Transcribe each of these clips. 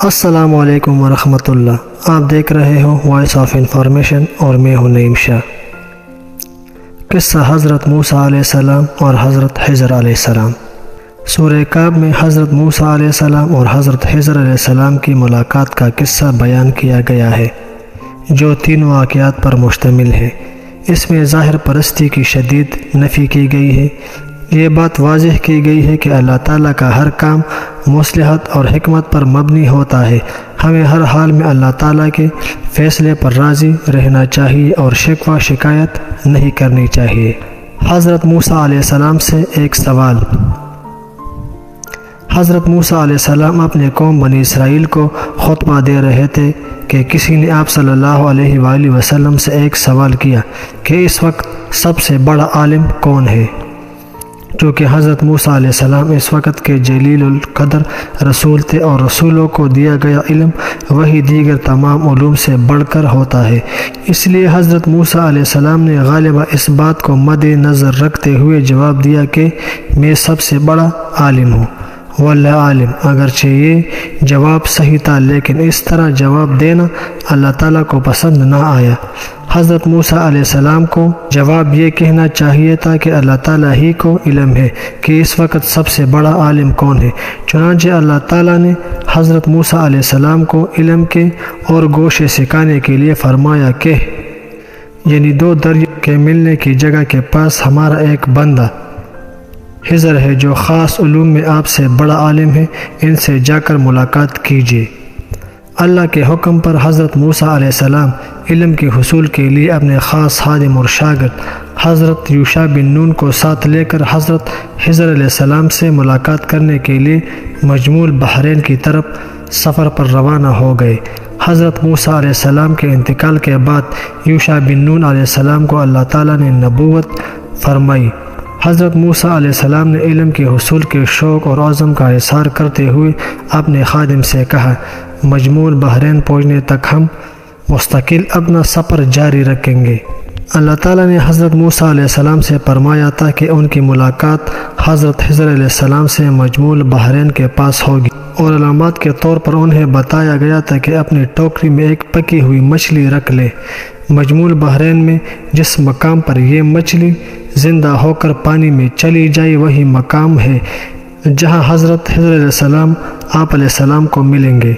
السلام علیکم ورحمۃ اللہ۔ آپ دیکھ رہے ہو وائس آف انفارمیشن اور میں ہوں نعیم شاہ۔ قصہ حضرت موسیٰ علیہ السلام اور حضرت خضر علیہ السلام۔ سورہ کہف میں حضرت موسیٰ علیہ السلام اور حضرت خضر علیہ السلام کی ملاقات کا قصہ بیان کیا گیا ہے، جو 3 واقعات پر مشتمل ہے۔ اس میں ظاہر پرستی کی شدید نفی کی گئی ہے۔ یہ بات واضح کی گئی ہے کہ اللہ تعالیٰ کا ہر کام مصلحت اور حکمت پر مبنی ہوتا ہے۔ ہمیں ہر حال میں اللہ تعالیٰ کے فیصلے پر راضی رہنا چاہیے اور شکوہ شکایت نہیں کرنی چاہیے۔ حضرت موسیٰ علیہ السلام سے ایک سوال۔ حضرت موسیٰ علیہ السلام اپنے قوم بنی اسرائیل کو خطبہ دے رہے تھے کہ کسی نے آپ صلی اللہ علیہ وآلہ وسلم سے ایک سوال کیا کہ اس وقت سب سے بڑا عالم کون ہے؟ چونکہ حضرت موسیٰ علیہ السلام اس وقت کے جلیل القدر رسول تھے اور رسولوں کو دیا گیا علم وہی دیگر تمام علوم سے بڑھ کر ہوتا ہے، اس لیے حضرت موسیٰ علیہ السلام نے غالباً اس بات کو مد نظر رکھتے ہوئے جواب دیا کہ میں سب سے بڑا عالم ہوں۔ واللہ عالم، اگرچہ یہ جواب صحیح تھا لیکن اس طرح جواب دینا اللہ تعالیٰ کو پسند نہ آیا۔ حضرت موسیٰ علیہ السلام کو جواب یہ کہنا چاہیے تھا کہ اللہ تعالیٰ ہی کو علم ہے کہ اس وقت سب سے بڑا عالم کون ہے۔ چنانچہ اللہ تعالیٰ نے حضرت موسیٰ علیہ السلام کو علم کے اور گوشے سکھانے کے لیے فرمایا کہ یعنی 2 دریا کے ملنے کی جگہ کے پاس ہمارا ایک بندہ خضر ہے جو خاص علوم میں آپ سے بڑا عالم ہے، ان سے جا کر ملاقات کیجیے۔ اللہ کے حکم پر حضرت موسیٰ علیہ السلام علم کے حصول کے لیے اپنے خاص خادم اور شاگرد حضرت یوشع بن نون کو ساتھ لے کر حضرت خضر علیہ السلام سے ملاقات کرنے کے لیے مجموع بحرین کی طرف سفر پر روانہ ہو گئے۔ حضرت موسیٰ علیہ السلام کے انتقال کے بعد یوشع بن نون علیہ السلام کو اللہ تعالیٰ نے نبوت فرمائی۔ حضرت موسیٰ علیہ السلام نے علم کے حصول کے شوق اور عزم کا اظہار کرتے ہوئے اپنے خادم سے کہا، مجموع بحرین پہنچنے تک ہم مستقل اپنا سفر جاری رکھیں گے۔ اللہ تعالیٰ نے حضرت موسیٰ علیہ السلام سے فرمایا تھا کہ ان کی ملاقات حضرت خضر علیہ السلام سے مجموع بحرین کے پاس ہوگی، اور علامات کے طور پر انہیں بتایا گیا تھا کہ اپنی ٹوکری میں ایک پکی ہوئی مچھلی رکھ لے۔ مجموع بحرین میں جس مقام پر یہ مچھلی زندہ ہو کر پانی میں چلی جائے وہی مقام ہے جہاں حضرت خضر علیہ السلام آپ علیہ السلام کو ملیں گے۔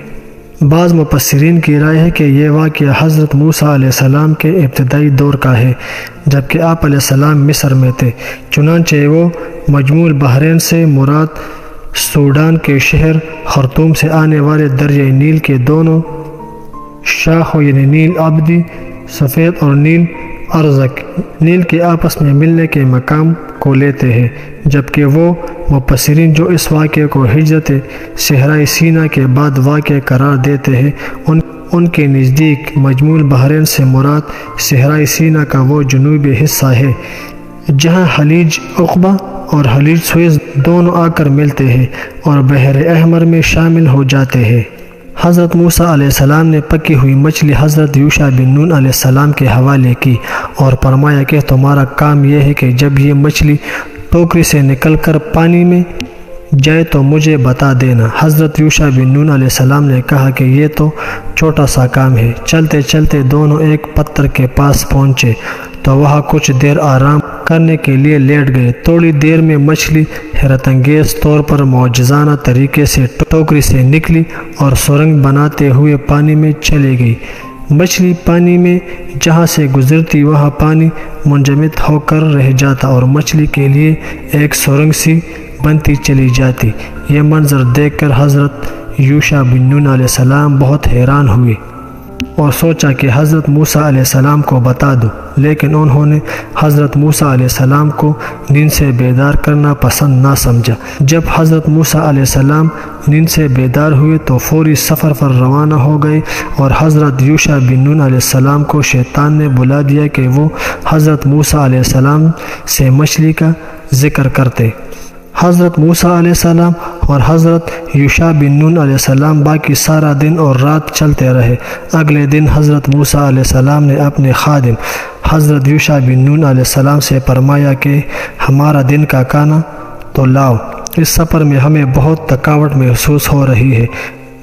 بعض مفسرین کی رائے ہے کہ یہ واقعہ حضرت موسیٰ علیہ السلام کے ابتدائی دور کا ہے جبکہ آپ علیہ السلام مصر میں تھے، چنانچہ وہ مجموع بحرین سے مراد سوڈان کے شہر خرطوم سے آنے والے دریائے نیل کے دونوں شاخوں یعنی نیل ابدی سفید اور نیل ارزق نیل کے آپس میں ملنے کے مقام کو لیتے ہیں، جبکہ وہ مفسرین جو اس واقعے کو ہجرت صحرائے سینا کے بعد واقع قرار دیتے ہیں ان کے نزدیک مجموع بحرین سے مراد صحرائے سینا کا وہ جنوبی حصہ ہے جہاں خلیج عقبہ اور خلیج سوئز دونوں آ کر ملتے ہیں اور بحر احمر میں شامل ہو جاتے ہیں۔ حضرت موسیٰ علیہ السلام نے پکی ہوئی مچھلی حضرت یوشع بن نون علیہ السلام کے حوالے کی اور فرمایا کہ تمہارا کام یہ ہے کہ جب یہ مچھلی ٹوکری سے نکل کر پانی میں جائے تو مجھے بتا دینا۔ حضرت یوشع بن نون علیہ السلام نے کہا کہ یہ تو چھوٹا سا کام ہے۔ چلتے چلتے دونوں ایک پتھر کے پاس پہنچے تو وہاں کچھ دیر آرام کرنے کے لیے لیٹ گئے۔ تھوڑی دیر میں مچھلی حیرت انگیز طور پر معجزانہ طریقے سے ٹوکری سے نکلی اور سرنگ بناتے ہوئے پانی میں چلی گئی۔ مچھلی پانی میں جہاں سے گزرتی وہاں پانی منجمد ہو کر رہ جاتا اور مچھلی کے لیے ایک سرنگ سی بنتی چلی جاتی۔ یہ منظر دیکھ کر حضرت یوشع بن نون علیہ السلام بہت حیران ہوئے اور سوچا کہ حضرت موسیٰ علیہ السلام کو بتا دو، لیکن انہوں نے حضرت موسیٰ علیہ السلام کو نیند سے بیدار کرنا پسند نہ سمجھا۔ جب حضرت موسیٰ علیہ السلام نیند سے بیدار ہوئے تو فوری سفر پر روانہ ہو گئے اور حضرت یوشع بن نون علیہ السلام کو شیطان نے بلا دیا کہ وہ حضرت موسیٰ علیہ السلام سے مچھلی کا ذکر کرتے۔ حضرت موسیٰ علیہ السلام اور حضرت یوشع بن نون علیہ السلام باقی سارا دن اور رات چلتے رہے۔ اگلے دن حضرت موسیٰ علیہ السلام نے اپنے خادم حضرت یوشع بن نون علیہ السلام سے فرمایا کہ ہمارا دن کا کھانا تو لاؤ، اس سفر میں ہمیں بہت تھکاوٹ محسوس ہو رہی ہے۔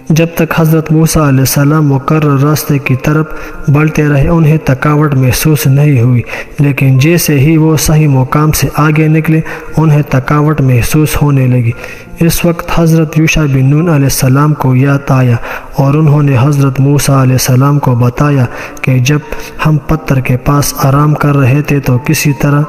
جب تک حضرت موسیٰ علیہ السلام مقرر راستے کی طرف بڑھتے رہے انہیں تھکاوٹ محسوس نہیں ہوئی، لیکن جیسے ہی وہ صحیح مقام سے آگے نکلے انہیں تھکاوٹ محسوس ہونے لگی۔ اس وقت حضرت یوشع بن نون علیہ السلام کو یاد آیا اور انہوں نے حضرت موسیٰ علیہ السلام کو بتایا کہ جب ہم پتھر کے پاس آرام کر رہے تھے تو کسی طرح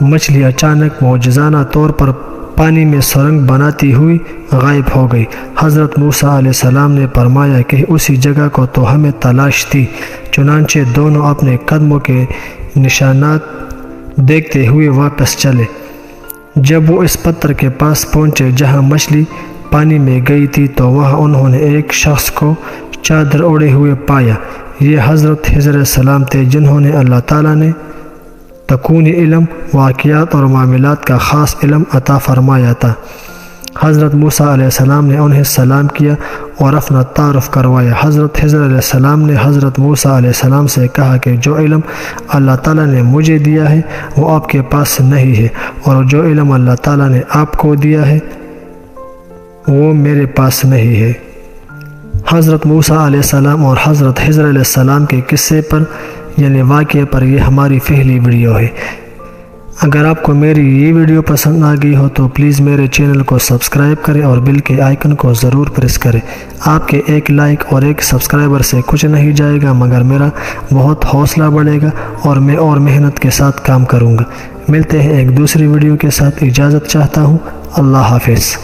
مچھلی اچانک معجزانہ طور پر پانی میں سرنگ بناتی ہوئی غائب ہو گئی۔ حضرت موسیٰ علیہ السلام نے فرمایا کہ اسی جگہ کو تو ہمیں تلاش تھی، چنانچہ دونوں اپنے قدموں کے نشانات دیکھتے ہوئے واپس چلے۔ جب وہ اس پتھر کے پاس پہنچے جہاں مچھلی پانی میں گئی تھی تو وہاں انہوں نے ایک شخص کو چادر اوڑھے ہوئے پایا۔ یہ حضرت خضر علیہ السلام تھے جنہوں نے اللہ تعالیٰ نے تکونی علم، واقعات اور معاملات کا خاص علم عطا فرمایا تھا۔ حضرت موسیٰ علیہ السلام نے انہیں سلام کیا اور اپنا تعارف کروایا۔ حضرت خضر علیہ السلام نے حضرت موسیٰ علیہ السلام سے کہا کہ جو علم اللہ تعالیٰ نے مجھے دیا ہے وہ آپ کے پاس نہیں ہے، اور جو علم اللہ تعالیٰ نے آپ کو دیا ہے وہ میرے پاس نہیں ہے۔ حضرت موسیٰ علیہ السلام اور حضرت خضر علیہ السلام کے قصے پر یعنی واقعے پر یہ ہماری پہلی ویڈیو ہے۔ اگر آپ کو میری یہ ویڈیو پسند آ گئی ہو تو پلیز میرے چینل کو سبسکرائب کریں اور بیل کے آئیکن کو ضرور پریس کریں۔ آپ کے ایک لائک اور ایک سبسکرائبر سے کچھ نہیں جائے گا مگر میرا بہت حوصلہ بڑھے گا اور میں اور محنت کے ساتھ کام کروں گا۔ ملتے ہیں ایک دوسری ویڈیو کے ساتھ، اجازت چاہتا ہوں۔ اللہ حافظ۔